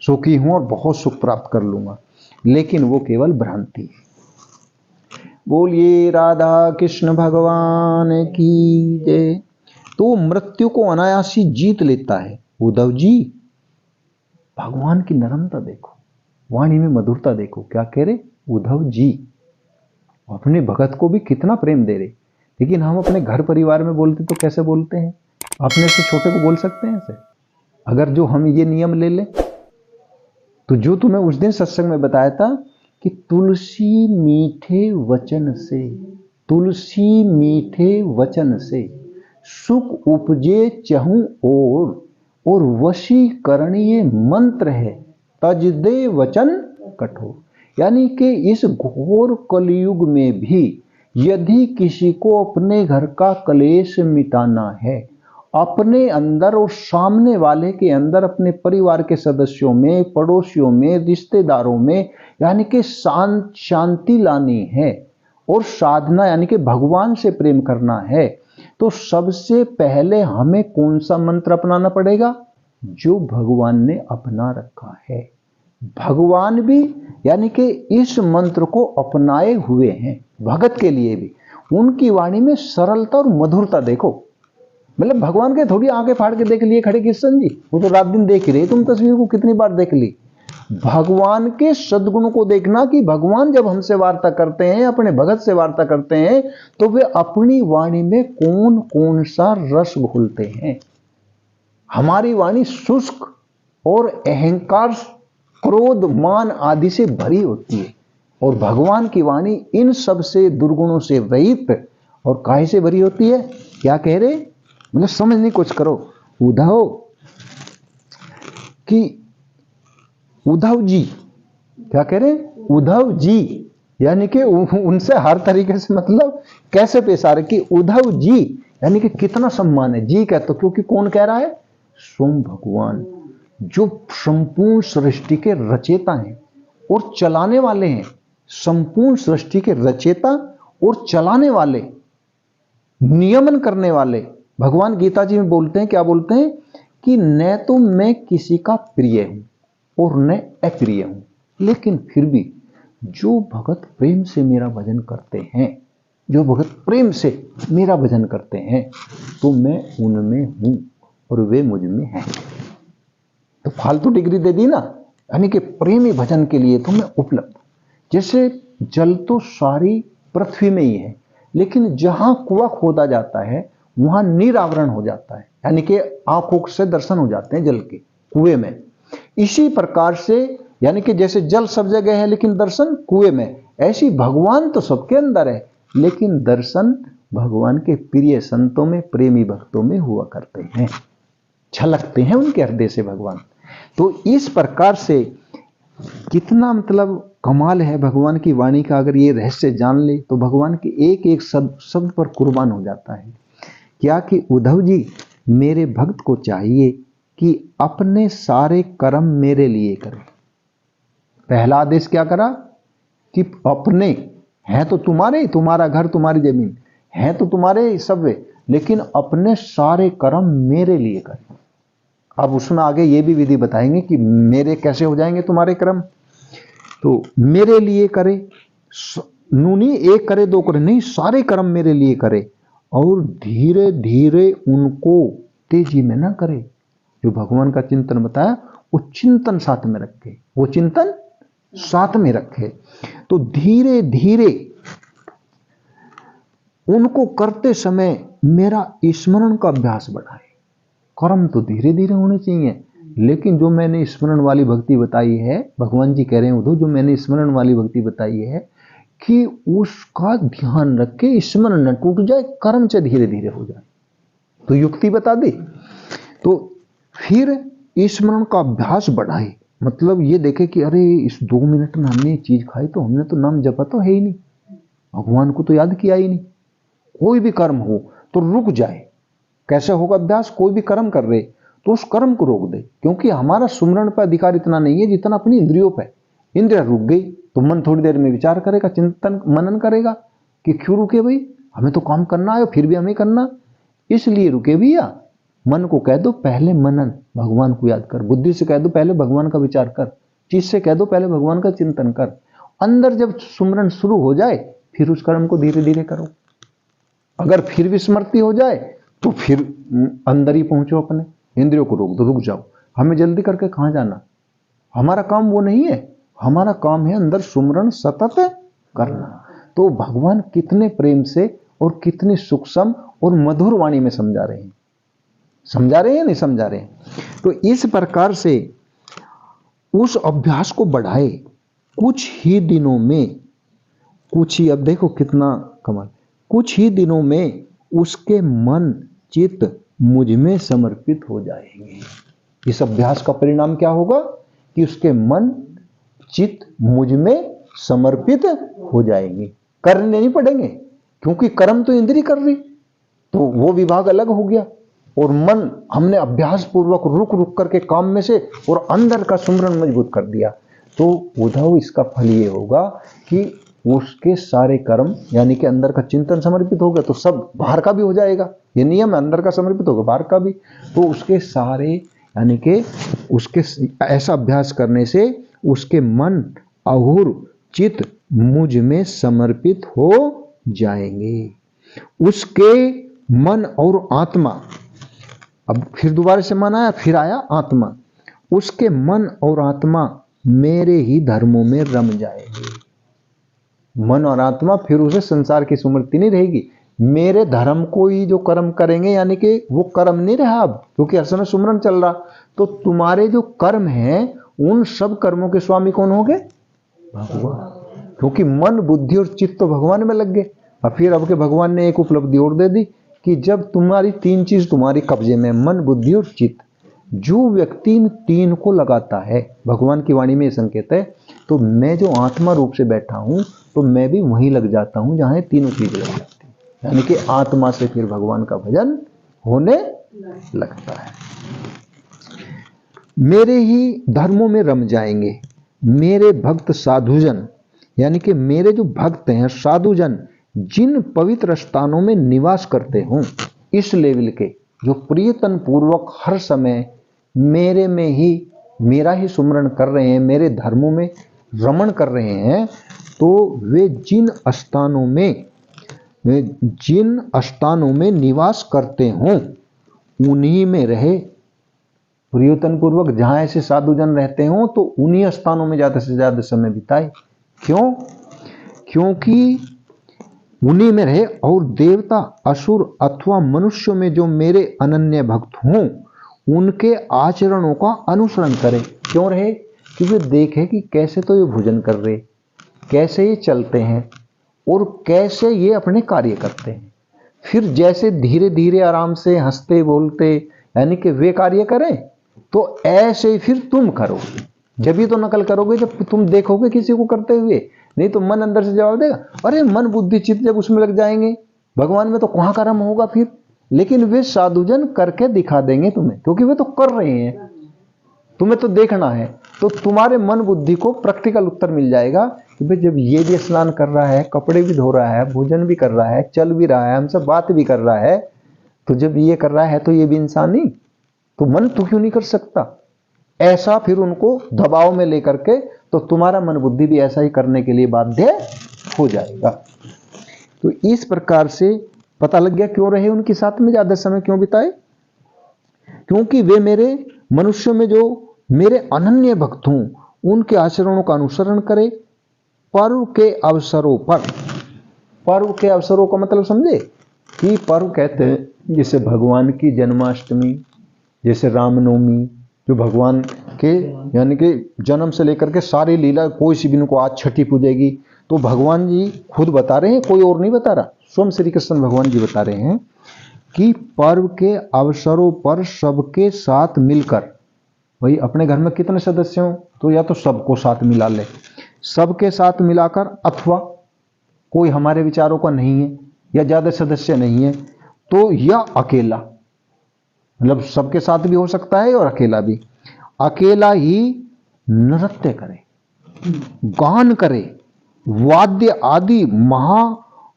सुखी हूं और बहुत सुख प्राप्त कर लूंगा, लेकिन वो केवल भ्रांति है। बोलिए राधा कृष्ण भगवान की जय। तो मृत्यु को अनायासी जीत लेता है। उद्धव जी, भगवान की नरमता देखो, वाणी में मधुरता देखो। क्या कह रहे उद्धव जी? अपने भगत को भी कितना प्रेम दे रहे। लेकिन हम अपने घर परिवार में बोलते तो कैसे बोलते हैं? अपने से छोटे को बोल सकते हैं ऐसे? अगर जो हम ये नियम ले लें तो जो तुम्हें उस दिन सत्संग में बताया था कि तुलसी मीठे वचन से, तुलसी मीठे वचन से सुख उपजे चहु और वशीकरण ये मंत्र है, तज दे वचन कठोर। यानी कि इस घोर कलयुग में भी यदि किसी को अपने घर का कलेश मिटाना है, अपने अंदर और सामने वाले के अंदर, अपने परिवार के सदस्यों में, पड़ोसियों में, रिश्तेदारों में, यानी कि शांति लानी है और साधना यानी कि भगवान से प्रेम करना है, तो सबसे पहले हमें कौन सा मंत्र अपनाना पड़ेगा? जो भगवान ने अपना रखा है। भगवान भी यानी कि इस मंत्र को अपनाए हुए हैं भगत के लिए भी। उनकी वाणी में सरलता और मधुरता देखो। मतलब भगवान के थोड़ी आंखें फाड़ के देख लिए खड़े किशन जी, वो तो रात दिन देख ही रहे, तुम तस्वीर को कितनी बार देख ली। भगवान के सद्गुण को देखना कि भगवान जब हमसे वार्ता करते हैं, अपने भगत से वार्ता करते हैं, तो वे अपनी वाणी में कौन कौन सा रस घोलते हैं। हमारी वाणी शुष्क और अहंकार, क्रोध, मान आदि से भरी होती है, और भगवान की वाणी इन सब से दुर्गुणों से रहित और काहे से भरी होती है। क्या कह रहे? मतलब समझने की कोशिश करो। उद्धव कि उद्धव जी क्या कह रहे हैं, उद्धव जी, यानी कि उनसे हर तरीके से मतलब कैसे पेश आ रहे कि उद्धव जी, यानी कि कितना सम्मान है। जी कहते, क्योंकि कौन कह रहा है, स्वयं भगवान जो संपूर्ण सृष्टि के रचेता हैं और चलाने वाले हैं, संपूर्ण सृष्टि के रचेता और चलाने वाले, नियमन करने वाले। भगवान गीता जी में बोलते हैं, क्या बोलते हैं कि न तो मैं किसी का प्रिय हूं और न अप्रिय हूं, लेकिन फिर भी जो भगत प्रेम से मेरा भजन करते हैं, जो भगत प्रेम से मेरा भजन करते हैं, तो मैं उनमें हूं और वे मुझ में हैं। तो फालतू डिग्री दे दी ना, यानी कि प्रेमी भजन के लिए तो मैं उपलब्ध। जैसे जल तो सारी पृथ्वी में ही है, लेकिन जहां कुआं खोदा जाता है वहां निरावरण हो जाता है, यानी कि आंखों से दर्शन हो जाते हैं जल के कुएं में। इसी प्रकार से, यानी कि जैसे जल सब जगह है लेकिन दर्शन कुएं में, ऐसी भगवान तो सबके अंदर है लेकिन दर्शन भगवान के प्रिय संतों में, प्रेमी भक्तों में हुआ करते हैं, झलकते हैं उनके हृदय से भगवान। तो इस प्रकार से कितना मतलब कमाल है भगवान की वाणी का। अगर ये रहस्य जान ले तो भगवान के एक एक शब्द पर कुर्बान हो जाता है। क्या कि उद्धव जी, मेरे भक्त को चाहिए कि अपने सारे कर्म मेरे लिए करे। पहला आदेश क्या करा कि अपने, हैं तो तुम्हारे, तुम्हारा घर, तुम्हारी जमीन है तो तुम्हारे सब, लेकिन अपने सारे कर्म मेरे लिए करे। अब उसमें आगे ये भी विधि बताएंगे कि मेरे कैसे हो जाएंगे तुम्हारे कर्म। तो मेरे लिए करे, नूनी एक करे दो करे नहीं, सारे कर्म मेरे लिए करे, और धीरे धीरे उनको तेजी में ना करे। जो भगवान का चिंतन बताया वो चिंतन साथ में रखे, वो चिंतन साथ में रखे। तो धीरे धीरे उनको करते समय मेरा स्मरण का अभ्यास बढ़ाए। कर्म तो धीरे धीरे होने चाहिए, लेकिन जो मैंने स्मरण वाली भक्ति बताई है, भगवान जी कह रहे हैं उद्धव, जो मैंने स्मरण वाली भक्ति बताई है कि उसका ध्यान रखे, स्मरण न टूट जाए, कर्म से धीरे धीरे हो जाए। तो युक्ति बता दी। तो फिर स्मरण का अभ्यास बढ़ाए, मतलब ये देखे कि अरे इस 2 मिनट में हमने चीज खाई तो हमने तो नाम जपा तो है ही नहीं, भगवान को तो याद किया ही नहीं। कोई भी कर्म हो तो रुक जाए। कैसे होगा अभ्यास, कोई भी कर्म कर रहे तो उस कर्म को रोक दे, क्योंकि हमारा सुमरण पर अधिकार इतना नहीं है जितना अपनी इंद्रियों पे। इंद्रिया रुक गई तो मन थोड़ी देर में विचार करेगा, चिंतन मनन करेगा कि क्यों रुके भाई, हमें तो काम करना है फिर भी हमें करना, इसलिए रुके भैया। मन को कह दो पहले मनन, भगवान को याद कर। बुद्धि से कह दो पहले भगवान का विचार कर। चित्त से कह दो पहले भगवान का चिंतन कर। अंदर जब सुमरण शुरू हो जाए फिर उस कर्म को धीरे धीरे करो। अगर फिर भी स्मृति हो जाए तो फिर अंदर ही पहुंचो, अपने इंद्रियों को रोक दो, रुक जाओ। हमें जल्दी करके कहां जाना, हमारा काम वो नहीं है, हमारा काम है अंदर सुमरण सतत करना। तो भगवान कितने प्रेम से और कितनी सूक्ष्म और मधुर वाणी में समझा रहे हैं, समझा रहे हैं नहीं समझा रहे हैं। तो इस प्रकार से उस अभ्यास को बढ़ाए कुछ ही दिनों में, कुछ ही, अब देखो कितना कमाल, कुछ ही दिनों में उसके मन चित्त मुझ में समर्पित हो जाएंगे। इस अभ्यास का परिणाम क्या होगा कि उसके मन चित्त मुझ में समर्पित हो जाएंगे। करने नहीं पड़ेंगे, क्योंकि कर्म तो इंद्रिय कर रही, तो वो विभाग अलग हो गया। और मन हमने अभ्यास पूर्वक रुक रुक करके काम में से और अंदर का सुमरण मजबूत कर दिया। तो उद्धव इसका फल ये होगा कि उसके सारे कर्म, यानी कि अंदर का चिंतन समर्पित हो गया तो सब बाहर का भी हो जाएगा। ये नियम है, अंदर का समर्पित होगा बाहर का भी। तो उसके सारे, यानी कि उसके ऐसा अभ्यास करने से उसके मन और चित्त मुझ में समर्पित हो जाएंगे। उसके मन और आत्मा, अब फिर दोबारा से मन आया, फिर आया आत्मा, उसके मन और आत्मा मेरे ही धर्मों में रम जाएंगे। मन और आत्मा फिर उसे संसार की स्मृति नहीं रहेगी, मेरे धर्म को ही जो कर्म करेंगे, यानी कि वो कर्म नहीं रहा अब, क्योंकि हर समय सुमरन चल रहा। तो तुम्हारे जो कर्म हैं उन सब कर्मों के स्वामी कौन हो गए, भगवान, क्योंकि मन बुद्धि और चित्त तो भगवान में लग गए। और फिर अब के भगवान ने एक उपलब्धि और दे दी कि जब तुम्हारी तीन चीज तुम्हारे कब्जे में, मन बुद्धि और चित्त, जो व्यक्ति इन तीन को लगाता है, भगवान की वाणी में संकेत है, तो मैं जो आत्मा रूप से बैठा हूं तो मैं भी वहीं लग जाता हूं जहां तीनों चीजें लग जाती हैं। यानी कि आत्मा से फिर भगवान का भजन होने लगता है। मेरे ही धर्मों में रम जाएंगे मेरे भक्त साधुजन, यानी कि मेरे जो भक्त हैं साधुजन, जिन पवित्र स्थानों में निवास करते हों, इस लेवल के जो प्रियतन पूर्वक हर समय मेरे में ही मेरा ही सुमरण कर रहे हैं, मेरे धर्मों में रमण कर रहे हैं, तो वे जिन स्थानों में निवास करते हों उन्हीं में रहे। प्रियतन पूर्वक जहां ऐसे साधुजन रहते हों तो उन्हीं स्थानों में ज्यादा से ज्यादा समय बिताए। क्यों? क्योंकि उन्हीं में रहे और देवता, असुर अथवा मनुष्यों में जो मेरे अनन्य भक्त हों उनके आचरणों का अनुसरण करे। क्यों रहे? क्योंकि देखे कि कैसे तो ये भोजन कर रहे, कैसे ये चलते हैं और कैसे ये अपने कार्य करते हैं। फिर जैसे धीरे धीरे आराम से हंसते बोलते यानी कि वे कार्य करें, तो ऐसे ही फिर तुम करो। जब भी तो नकल करोगे जब तुम देखोगे किसी को करते हुए, नहीं तो मन अंदर से जवाब देगा, अरे मन बुद्धि चित्त जब उसमें लग जाएंगे भगवान में तो कहां कर्म होगा फिर। लेकिन वे साधुजन करके दिखा देंगे तुम्हें, क्योंकि वे तो कर रहे हैं, तुम्हें तो देखना है। तो तुम्हारे मन बुद्धि को प्रैक्टिकल उत्तर मिल जाएगा कि भाई जब ये भी स्नान कर रहा है, कपड़े भी धो रहा है, भोजन भी कर रहा है, चल भी रहा है, हमसे बात भी कर रहा है, तो जब ये कर रहा है तो ये भी इंसान ही, तो मन तो क्यों नहीं कर सकता। ऐसा फिर उनको दबाव में लेकर के तो तुम्हारा मन बुद्धि भी ऐसा ही करने के लिए बाध्य हो जाएगा। तो इस प्रकार से पता लग गया क्यों रहे उनके साथ में ज्यादा समय क्यों बिताए। क्योंकि वे मेरे मनुष्यों में जो मेरे अनन्य भक्त हों उनके आचरणों का अनुसरण करे। पर्व के अवसरों पर, पर्व के अवसरों का मतलब समझे कि पर्व कहते हैं जैसे भगवान की जन्माष्टमी, जैसे रामनवमी, जो भगवान के यानी कि जन्म से लेकर के सारी लीला, कोई सी भी को आज छठी पूजेगी तो भगवान जी खुद बता रहे हैं, कोई और नहीं बता रहा, स्वयं श्री कृष्ण भगवान जी बता रहे हैं कि पर्व के अवसरों पर सबके साथ मिलकर, भाई अपने घर में कितने सदस्य हो तो या तो सबको साथ मिला ले, सबके साथ मिलाकर, अथवा कोई हमारे विचारों का नहीं है या ज्यादा सदस्य नहीं है तो या अकेला, मतलब सबके साथ भी हो सकता है और अकेला भी, अकेला ही नृत्य करे, गान करे, वाद्य आदि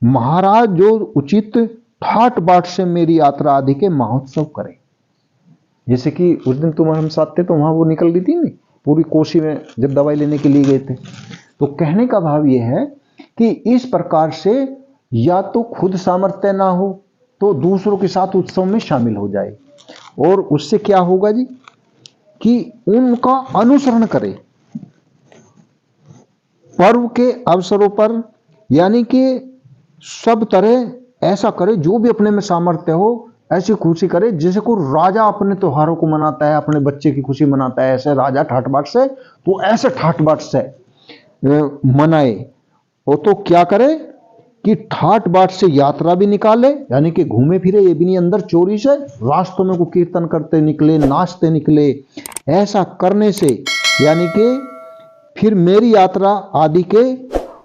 महाराज जो उचित ठाट बाट से मेरी यात्रा आदि के महोत्सव करे। जैसे कि उस दिन तुम हम साथ थे तो वहां वो निकल रही थी नहीं पूरी कोसी में जब दवाई लेने के लिए गए थे, तो कहने का भाव यह है कि इस प्रकार से या तो खुद सामर्थ्य ना हो तो दूसरों के साथ उत्सव में शामिल हो जाए, और उससे क्या होगा जी कि उनका अनुसरण करे पर्व के अवसरों पर, यानी कि सब तरह ऐसा करे जो भी अपने में सामर्थ्य हो, ऐसी खुशी करे जैसे कोई राजा अपने त्योहारों को मनाता है, अपने बच्चे की खुशी मनाता है, ऐसे राजा ठाट बाट से, तो ऐसे ठाट बाट से मनाए। वो तो क्या करे कि ठाट बाट से यात्रा भी निकाले, यानी कि घूमे फिरे, ये भी नहीं अंदर चोरी से रास्तों में को कीर्तन करते निकले, नाचते निकले। ऐसा करने से यानी कि फिर मेरी यात्रा आदि के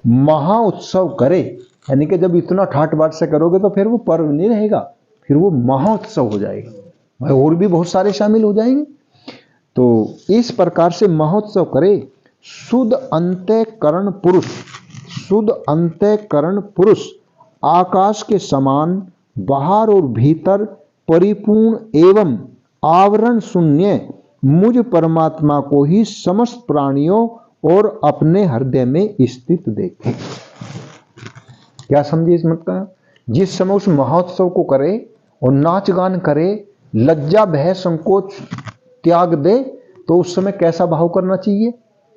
महा उत्सव करे, यानी कि जब इतना ठाट बाट से करोगे तो फिर वो पर्व नहीं रहेगा, फिर वो महा उत्सव हो जाएगा, और भी बहुत सारे शामिल हो जाएंगे। तो इस प्रकार से महोत्सव करे। शुद्ध अंतःकरण पुरुष, शुद्ध अंतःकरण पुरुष आकाश के समान बाहर और भीतर परिपूर्ण एवं आवरण शून्य मुझ परमात्मा को ही समस्त प्राणियों और अपने हृदय में स्थित देखे। क्या समझे इस मत का? जिस समय उस महोत्सव को करे और नाच गान करे, लज्जा भय संकोच त्याग दे, तो उस समय कैसा भाव करना चाहिए?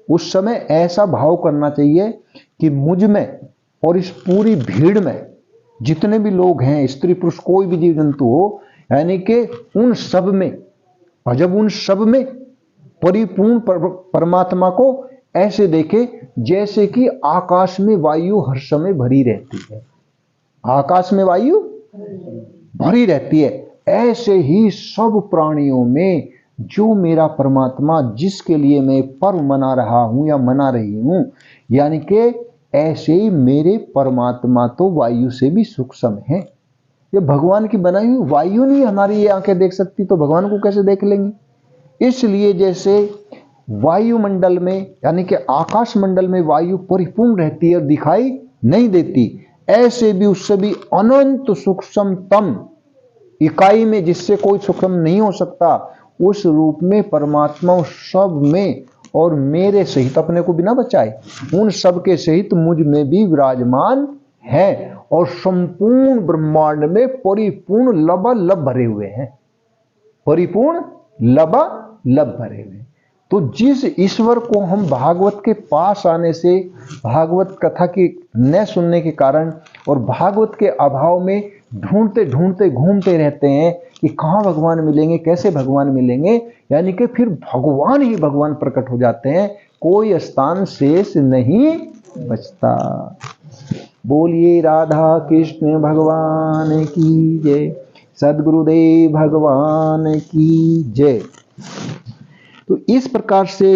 उस समय ऐसा भाव करना चाहिए कि मुझ में और इस पूरी भीड़ में जितने भी लोग हैं, स्त्री पुरुष कोई भी जीव जंतु हो, यानी कि उन सब में, और जब उन सब में परिपूर्ण परमात्मा को ऐसे देखे जैसे कि आकाश में वायु हर समय भरी रहती है। आकाश में वायु भरी रहती है, ऐसे ही सब प्राणियों में जो मेरा परमात्मा, जिसके लिए मैं पर्व मना रहा हूं या मना रही हूं, यानी कि ऐसे ही मेरे परमात्मा तो वायु से भी सूक्ष्म है। ये भगवान की बनाई हुई वायु नहीं हमारी ये आंखें देख सकती, तो भगवान को कैसे देख लेंगी। इसलिए जैसे वायुमंडल में यानी कि आकाश मंडल में वायु परिपूर्ण रहती है और दिखाई नहीं देती, ऐसे भी उससे भी अनंत सूक्ष्मतम इकाई में, जिससे कोई सूक्ष्म नहीं हो सकता, उस रूप में परमात्मा सब में और मेरे सहित, अपने को बिना बचाए उन सब के सहित मुझ में भी विराजमान है और संपूर्ण ब्रह्मांड में परिपूर्ण लबालब भरे हुए हैं, परिपूर्ण लबालब भरे हुए। तो जिस ईश्वर को हम भागवत के पास आने से, भागवत कथा की न सुनने के कारण और भागवत के अभाव में ढूंढते ढूंढते घूमते रहते हैं कि कहाँ भगवान मिलेंगे, कैसे भगवान मिलेंगे, यानी कि फिर भगवान ही भगवान प्रकट हो जाते हैं, कोई स्थान शेष नहीं बचता। बोलिए राधा कृष्ण भगवान की जय, सद्गुरुदेव भगवान की जय। तो इस प्रकार से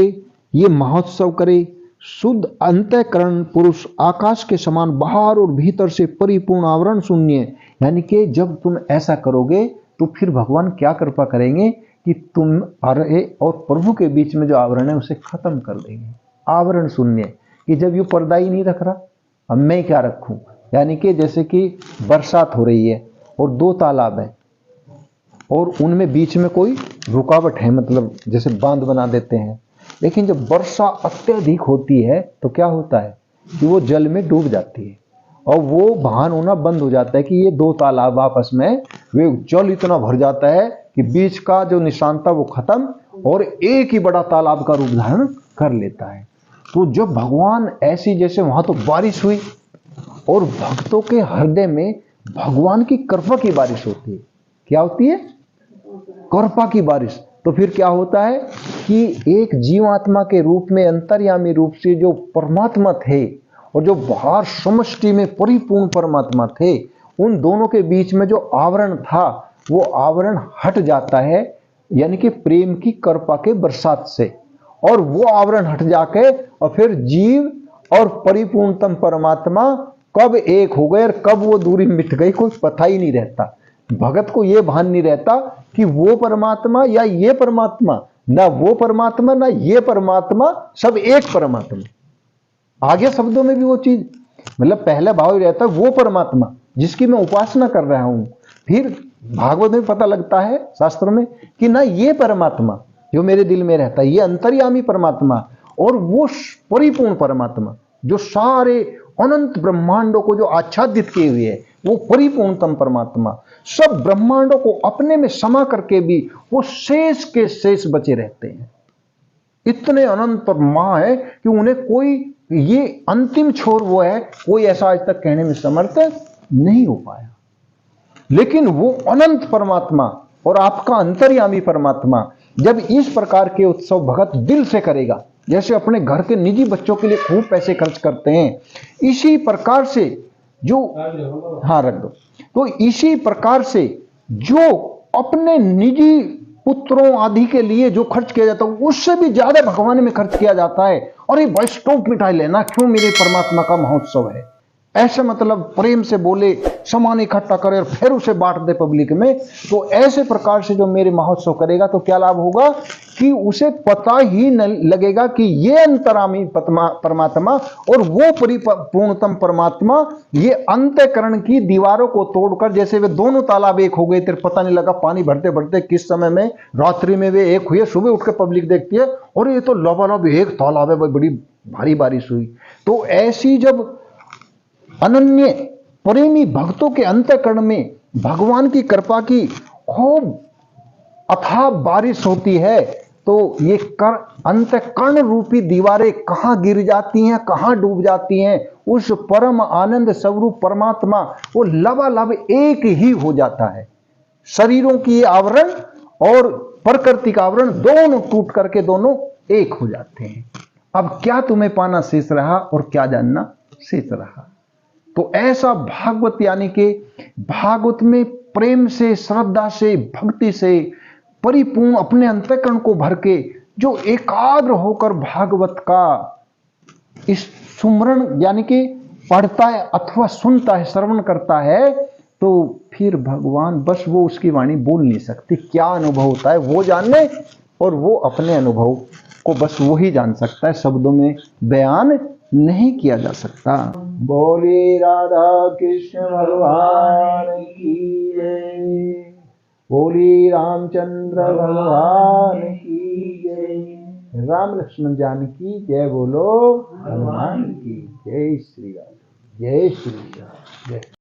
ये महोत्सव करे। शुद्ध अंतःकरण पुरुष आकाश के समान बाहर और भीतर से परिपूर्ण आवरण शून्य, यानी कि जब तुम ऐसा करोगे तो फिर भगवान क्या कृपा करेंगे कि तुम और प्रभु के बीच में जो आवरण है उसे खत्म कर देंगे। आवरण शून्य, कि जब ये पर्दा ही नहीं रख रहा, अब मैं क्या रखूं। यानी कि जैसे कि बरसात हो रही है और दो तालाब है और उनमें बीच में कोई रुकावट है, मतलब जैसे बांध बना देते हैं, लेकिन जब वर्षा अत्यधिक होती है तो क्या होता है कि वो जल में डूब जाती है और वो भान होना बंद हो जाता है कि ये दो तालाब आपस में, वे जल इतना भर जाता है कि बीच का जो निशान था वो खत्म और एक ही बड़ा तालाब का रूप धारण कर लेता है। तो जब भगवान ऐसी, जैसे वहां तो बारिश हुई और भक्तों के हृदय में भगवान की कृपा की बारिश होती है। क्या होती है? कृपा की बारिश। तो फिर क्या होता है कि एक जीवात्मा के रूप में, अंतर्यामी रूप से जो परमात्मा थे और जो बाहर समष्टि में परिपूर्ण परमात्मा थे, उन दोनों के बीच में जो आवरण था वो आवरण हट जाता है, यानी कि प्रेम की कृपा के बरसात से, और वो आवरण हट जाके और फिर जीव और परिपूर्णतम परमात्मा कब एक हो गए और कब वो दूरी मिट गई कोई पता ही नहीं रहता। भगत को ये भान नहीं रहता कि वो परमात्मा या ये परमात्मा, ना वो परमात्मा ना ये परमात्मा, सब एक परमात्मा। आगे शब्दों में भी वो चीज, मतलब पहला भाव ही रहता है वो परमात्मा जिसकी मैं उपासना कर रहा हूं। फिर भागवत में पता लगता है शास्त्रों में कि ना ये परमात्मा जो मेरे दिल में रहता है, ये अंतर्यामी परमात्मा, और वो परिपूर्ण परमात्मा जो सारे अनंत ब्रह्मांडों को जो आच्छादित किए हुए है, वो परिपूर्णतम परमात्मा सब ब्रह्मांडों को अपने में समा करके भी वो शेष के शेष बचे रहते हैं। इतने अनंत मां है कि उन्हें कोई, ये अंतिम छोर वो है, कोई ऐसा आज तक कहने में समर्थ नहीं हो पाया। लेकिन वो अनंत परमात्मा और आपका अंतर्यामी परमात्मा जब इस प्रकार के उत्सव भगत दिल से करेगा, जैसे अपने घर के निजी बच्चों के लिए खूब पैसे खर्च करते हैं, इसी प्रकार से जो, हाँ रख दो, तो इसी प्रकार से जो अपने निजी पुत्रों आदि के लिए जो खर्च किया जाता है उससे भी ज्यादा भगवान में खर्च किया जाता है। और ये वैष्णव मिठाई लेना क्यों, मेरे परमात्मा का महोत्सव है, ऐसे मतलब प्रेम से बोले, सामान इकट्ठा करे और फिर उसे बांट दे पब्लिक में। तो ऐसे प्रकार से जो मेरे महोत्सव करेगा तो क्या लाभ होगा कि उसे पता ही न लगेगा कि ये अंतरामी परमात्मा और वो परिपूर्णतम परमात्मा ये अंतःकरण की दीवारों को तोड़कर, जैसे वे दोनों तालाब एक हो गए थे, पता नहीं लगा पानी भरते भरते किस समय में रात्रि में वे एक हुए, सुबह उठ के पब्लिक देखती है और ये तो लबालब एक तालाब है, बड़ी भारी बारिश हुई। तो ऐसी जब अनन्य प्रेमी भक्तों के अंतःकरण में भगवान की कृपा की खूब अथाह बारिश होती है, तो ये अंतःकरण रूपी दीवारें कहां गिर जाती हैं, कहां डूब जाती हैं, उस परम आनंद स्वरूप परमात्मा वो लबालब एक ही हो जाता है। शरीरों की आवरण और प्रकृति का आवरण दोनों टूट करके दोनों एक हो जाते हैं। अब क्या तुम्हें पाना शेष रहा और क्या जानना शेष रहा। तो ऐसा भागवत, यानी कि भागवत में प्रेम से, श्रद्धा से, भक्ति से परिपूर्ण अपने अंतःकरण को भर के जो एकाग्र होकर भागवत का इस सुमरण यानी कि पढ़ता है अथवा सुनता है, श्रवण करता है, तो फिर भगवान बस वो उसकी वाणी बोल नहीं सकती। क्या अनुभव होता है वो जानने, और वो अपने अनुभव को बस वो ही जान सकता है, शब्दों में बयान नहीं किया जा सकता। बोले राधा कृष्ण भगवान की जय, बोली रामचंद्र भगवान की जय, राम लक्ष्मण जानकी जय बोलो, हनुमान की जय। श्री राम, जय श्री राम, जय।